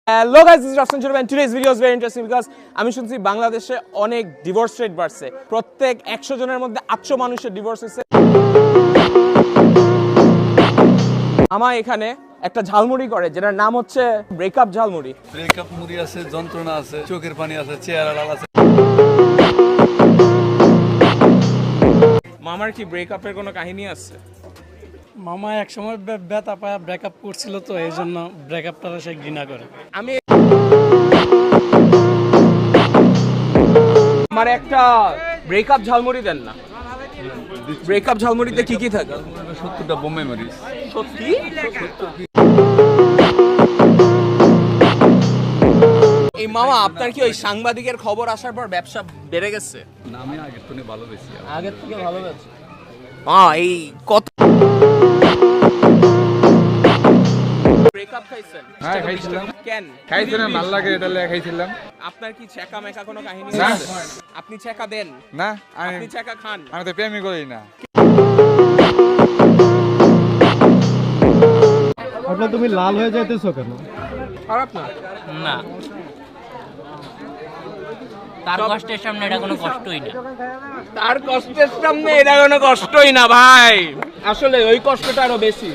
Hello guys, this is Rafsan Chorba and today's video is very interesting because আমি শুনছি বাংলাদেশে অনেক divorce rate বাড়ছে। প্রত্যেক 100 জনের মধ্যে 800 মানুষের ডিভোর্স হয়েছে। আমার এখানে একটা ঝালমুড়ি করে যেটার নাম হচ্ছে ব্রেকআপ ঝালমুড়ি। ব্রেকআপ মুড়ি আছে, যন্ত্রণা আছে, চোখের পানি আছে, চেহারা লাল আছে। মামার কি ব্রেকআপের কোনো কাহিনী আছে? মামা একসময় ব্যথা পায় ব্রেকআপ করছিল, তো এই জন্য ব্রেকআপটা সে ঘৃণা করে। আমি আমার একটা ব্রেকআপ ঝালমুড়ি দেন না। ব্রেকআপ ঝালমুড়িতে কি কি থাকে? 70টা বোম্বে মরিচ। সত্যি? এই মামা আপনার কি ওই সাংবাদিকের খবর আসার পর ব্যবসা বেড়ে গেছে? না, আমি আগের থেকে ভালো বেশি। আগের থেকে ভালো গেছে। হ্যাঁ, এই কত ব্রেকআপ খাইছেন? হ্যাঁ, খাইছিলাম। কেন খাইছিলাম, ভালো লাগে এটা লেগে খাইছিলাম। আপনার কি ছেকা মেকা কোনো কাহিনী না। আছে? আপনি ছেকা দেন? না, আপনি ছেকা খান? আমি তো প্রেমই করি না। আপনার তুমি লাল হয়ে যাইতেছো কেন? খারাপ না। না, তার কষ্টের সামনে এটা কোনো কষ্টই না। তার কষ্টের সামনে এটা কোনো কষ্টই না ভাই, আসলে ওই কষ্টটা আরো বেশি।